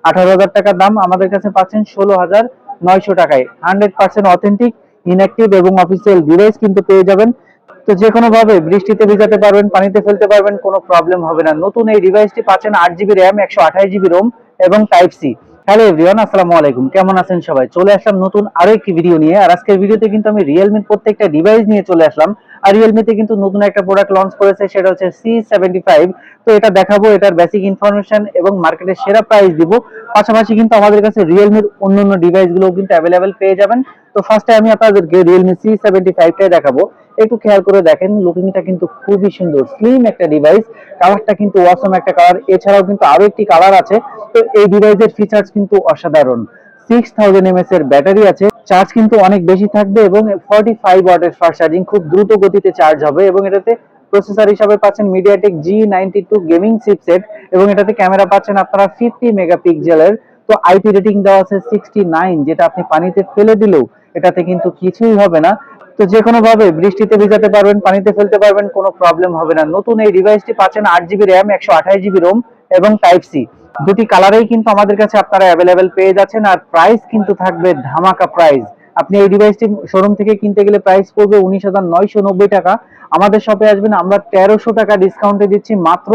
18,000 টাকা দাম, আমাদের কাছে পাচ্ছেন 16,900 টাকায়। 100% অথেন্টিক, ইনঅ্যাক্টিভ এবং অফিসিয়াল ডিভাইস কিন্তু পেয়ে যাবেন। তো যে কোনো ভাবে বৃষ্টিতে ভিজাতে পারবেন, পানিতে ফেলতে পারবেন, কোনো প্রবলেম হবে না। নতুন এই ডিভাইসটি পাচ্ছেন 8 জিবি র্যাম, 128 জিবি রোম এবং টাইপ সি। হ্যালো এভরিওয়ান, আসসালামু আলাইকুম। কেমন আছেন সবাই? চলে আসলাম নতুন আরো একটি ভিডিও নিয়ে। আর আজকের ভিডিওতে কিন্তু আমি রিয়েলমির প্রত্যেকটা ডিভাইস নিয়ে চলে আসলাম। আর রিয়েলমিতে কিন্তু নতুন একটা প্রোডাক্ট লঞ্চ করেছে, সেটা হচ্ছে C75। তো এটা দেখাবো, এটার বেসিক ইনফরমেশন এবং মার্কেটের সেরা প্রাইস দিব। পাশাপাশি কিন্তু আমাদের কাছে রিয়েলমির অন্যান্য ডিভাইস গুলো কিন্তু অ্যাভেলেবেল পেয়ে যাবেন। তো ফার্স্টে আমি আপনাদেরকে রিয়েলমি C75টাই দেখাবো। একটু খেয়াল করে দেখেন, লুকিংটা কিন্তু খুবই সুন্দর, স্লিম একটা ডিভাইস। কালারটা কিন্তু অসম একটা কালার। এছাড়াও কিন্তু আরো একটি কালার আছে। তো এই ডিভাইসের ফিচার্স কিন্তু অসাধারণ। 6000 mAh এর ব্যাটারি আছে, চার্জ কিন্তু অনেক বেশি থাকবে এবং 45 ওয়াটের ফাস্ট চার্জিং, খুব দ্রুত গতিতে চার্জ হবে। এবং এটাতে প্রসেসর হিসাবে পাচ্ছেন MediaTek G92 গেমিং চিপসেট এবং এটাতে ক্যামেরা পাচ্ছেন আপনারা 50 মেগাপিক্সেলের। তো আইপি রেটিং দেওয়া আছে 69, যেটা আপনি পানিতে ফেলে দিলেও এটাতে কিন্তু কিছুই হবে না। তো যে কোনো ভাবে বৃষ্টিতে ভিজাতে পারবেন, পানিতে ফেলতে পারবেন, কোনো প্রবলেম হবে না। নতুন এই ডিভাইসটি পাচ্ছেন 8 জিবি র্যাম, 128 জিবি রোম এবং টাইপ সি। দুটি কালারেই কিন্তু আমাদের কাছে আপনারা অ্যাভেলেবেল পেয়ে যাচ্ছেন। আর প্রাইস কিন্তু থাকবে ধামাকা প্রাইস। আপনি এই ডিভাইসটি শোরুম থেকে কিনতে গেলে প্রাইস পড়বে 19,990 টাকা। আমাদের শপে আসবেন, আমরা 1300 টাকা ডিসকাউন্টে দিচ্ছি মাত্র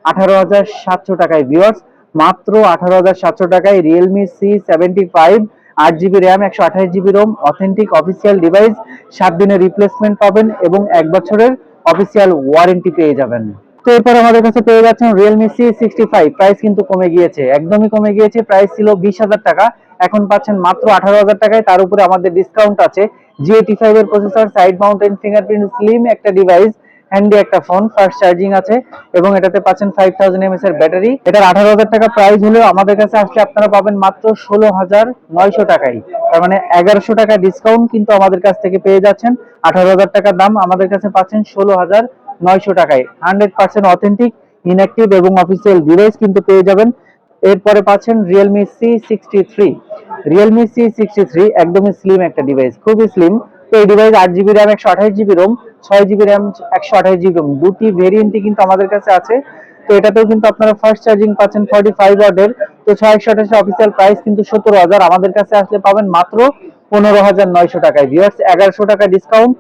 18,700 টাকায়। ভিউয়ার্স, মাত্র 18,700 টাকায় Realme C75, 8 GB RAM, 128 GB ROM, authentic official device. 7 দিনের রিপ্লেসমেন্ট পাবেন এবং 1 বছরের অফিসিয়াল ওয়ারেন্টি পেয়ে যাবেন। তো এরপর আমাদের কাছে পেয়ে যাচ্ছেন রিয়েলমি C65। প্রাইস কিন্তু কমে গিয়েছে, একদমই কমে গিয়েছে। প্রাইস ছিল 20,000 টাকা, এখন পাচ্ছেন মাত্র 18,000 টাকায়। তার উপরে আমাদের ডিসকাউন্ট আছে। G85 এর processor, side mountain fingerprint, slim একটা ডিভাইস, হ্যান্ডি একটা ফোন, ফাস্ট চার্জিং আছে এবং এটাতে পাচ্ছেন 5000 mAh এর ব্যাটারি। এটার 18,000 টাকা প্রাইস হলেও আমাদের কাছে আসলে আপনারা পাবেন মাত্র 16,900 টাকায়। তার মানে 1100 টাকা ডিসকাউন্ট কিন্তু আমাদের কাছ থেকে পেয়ে যাচ্ছেন। 18,000 টাকা দাম, আমাদের কাছে পাচ্ছেন 16,900 টাকায়। 100% অথেন্টিক, ইনঅ্যাক্টিভ এবং অফিসিয়াল ডিভাইস কিন্তু পেয়ে যাবেন। এরপরে পাচ্ছেন রিয়েলমি C63। রিয়েলমি C63 একদমই স্লিম একটা ডিভাইস, খুবই স্লিম। তো এই device 8 GB RAM, 128 GB ROM, 6 GB RAM, 128 GB ROM, দুটি ভেরিয়েন্টই কিন্তু আমাদের কাছে আছে। তো এটাতেও কিন্তু আপনারা ফাস্ট চার্জিং পাচ্ছেন 45 ওয়াটের। তো 628 অফিসিয়াল প্রাইস কিন্তু 17,000, আমাদের কাছে আসলে পাবেন মাত্র 15,900 টাকায়। ভিউয়ার্স, 1100 টাকা ডিসকাউন্ট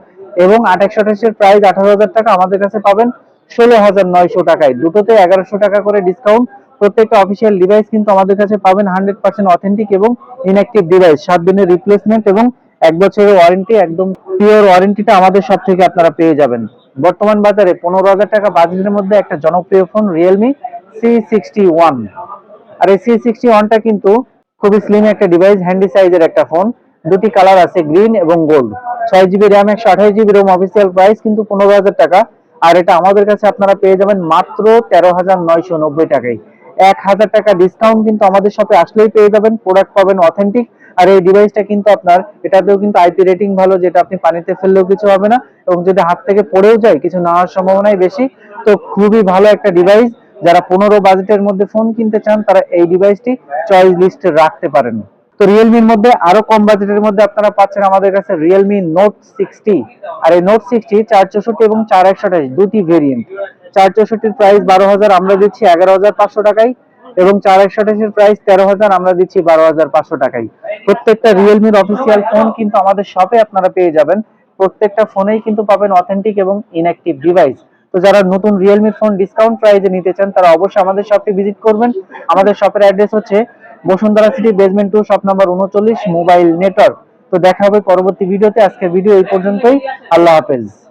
এবং 828 এর প্রাইস 18,000 টাকা, আমাদের কাছে পাবেন 16,900 টাকায়। দুটোতে 1100 টাকা করে ডিসকাউন্ট। প্রত্যেকটা অফিসিয়াল ডিভাইস কিন্তু আমাদের কাছে পাবেন 100% অথেন্টিক এবং ইনঅ্যাক্টিভ ডিভাইস। 7 দিনের রিপ্লেসমেন্ট এবং 1 বছরের ওয়ারেন্টি, একদম পিওর ওয়ারেন্টিটা আমাদের সব থেকে আপনারা পেয়ে যাবেন। বর্তমান বাজারে 15,000 টাকা বাজেটের মধ্যে একটা জনপ্রিয় ফোন রিয়েলমি C61। আর এই C61টা কিন্তু খুবই স্লিম একটা ডিভাইস, হ্যান্ডি সাইজের একটা ফোন। দুটি কালার আছে, গ্রিন এবং gold. 6 GB RAM, 128 GB ROM, official price কিন্তু 15,000 টাকা। আর এটা আমাদের কাছে আপনারা পেয়ে যাবেন মাত্র 13,990 টাকায়। 1,000 টাকা ডিসকাউন্ট কিন্তু আমাদের শপে আসলেই পেয়ে যাবেন। প্রোডাক্ট পাবেন অথেন্টিক। আর এই ডিভাইসটা কিন্তু আপনার, এটাতেও কিন্তু আইপি রেটিং ভালো, যেটা আপনি পানিতে ফেললেও কিছু হবে না এবং যদি হাত থেকে পড়েও যায় কিছু না হওয়ার সম্ভাবনাই বেশি। তো খুবই ভালো একটা ডিভাইস। যারা 15 বাজেটের মধ্যে ফোন কিনতে চান তারা এই ডিভাইসটি চয়েস লিস্টে রাখতে পারেন। তো রিয়েলমির মধ্যে আরো কম বাজেটের মধ্যে আপনারা পাচ্ছেন আমাদের কাছে রিয়েলমি নোট 60। আর এই নোট 60 464 এবং 4128 দুটি ভেরিয়েন্ট। 464 এর প্রাইস 12,000, আমরা দিচ্ছি 11,500 টাকায় এবং 4128 এর প্রাইস 13,000, আমরা দিচ্ছি 12,500 টাকায়। প্রত্যেকটা রিয়েলমির অফিসিয়াল ফোন কিন্তু আমাদের শপে আপনারা পেয়ে যাবেন। প্রত্যেকটা ফোনেই কিন্তু পাবেন অথেন্টিক এবং ইনঅ্যাক্টিভ ডিভাইস। তো যারা নতুন রিয়েলমির ফোন ডিসকাউন্ট প্রাইসে নিতে চান তারা অবশ্যই আমাদের শপে ভিজিট করবেন। আমাদের শপের অ্যাড্রেস হচ্ছে Bashundhara city, basement 2, shop number 39, mobile network. তো দেখা হবে পরবর্তী ভিডিওতে। আজকের ভিডিও এই পর্যন্তই। আল্লাহ হাফেজ।